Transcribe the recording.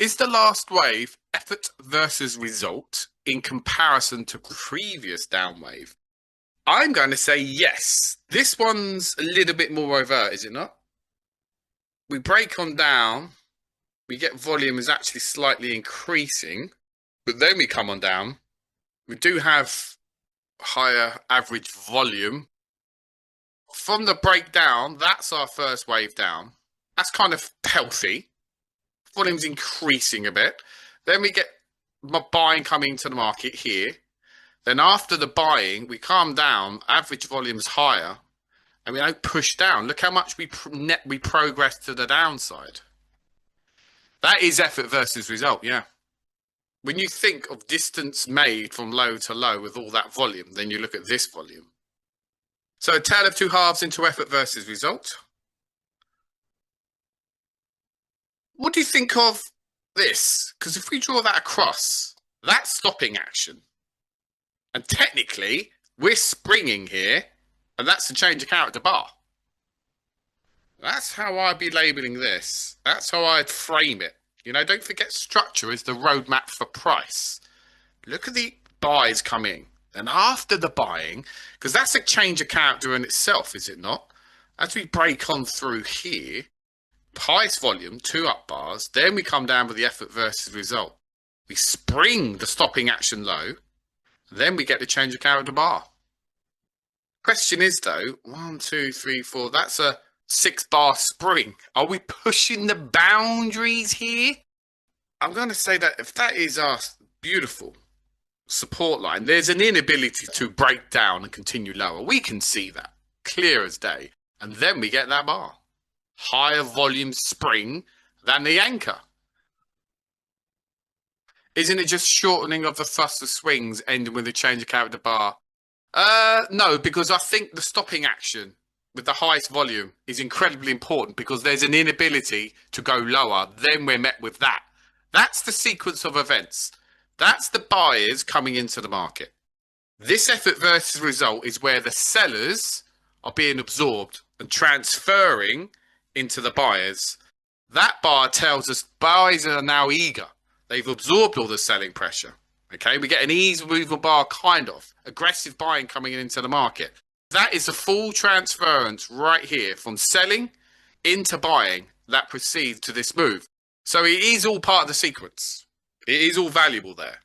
Is the last wave effort versus result in comparison to previous down wave? I'm going to say yes. This one's a little bit more overt, is it not? We break on down, we get volume is actually slightly increasing, but then we come on down. We do have higher average volume. From the breakdown, that's our first wave down. That's kind of healthy. Volume's increasing a bit. Then we get buying coming into the market here. Then after the buying, we calm down. Average volume's higher, and we don't push down. Look how much we progress to the downside. That is effort versus result, yeah. When you think of distance made from low to low with all that volume, then you look at this volume. So a tale of two halves into effort versus result. What do you think of this? Because if we draw that across, that's stopping action. And technically, we're springing here, and that's the change of character bar. That's how I'd be labeling this. That's how I'd frame it. You know, don't forget structure is the roadmap for price. Look at the buys coming. And after the buying, because that's a change of character in itself, is it not? As we break on through here, highest volume, 2 up bars, then we come down with the effort versus result. We spring the stopping action low, then we get the change of character bar. Question is though, 1, 2, 3, 4, that's a 6 bar spring. Are we pushing the boundaries here? I'm going to say that if that is our beautiful support line, there's an inability to break down and continue lower. We can see that clear as day. And then we get that bar. Higher volume spring than the anchor. Isn't it just shortening of the thrust of swings ending with a change of character bar? No, because I think the stopping action with the highest volume is incredibly important because there's an inability to go lower. Then we're met with that. That's the sequence of events. That's the buyers coming into the market. This effort versus result is where the sellers are being absorbed and transferring into the buyers. That bar tells us buyers are now eager. They've absorbed all the selling pressure. Okay, we get an ease removal bar, kind of aggressive buying coming into the market. That is a full transference right here from selling into buying that proceeds to this move. So it is all part of the sequence. It is all valuable there.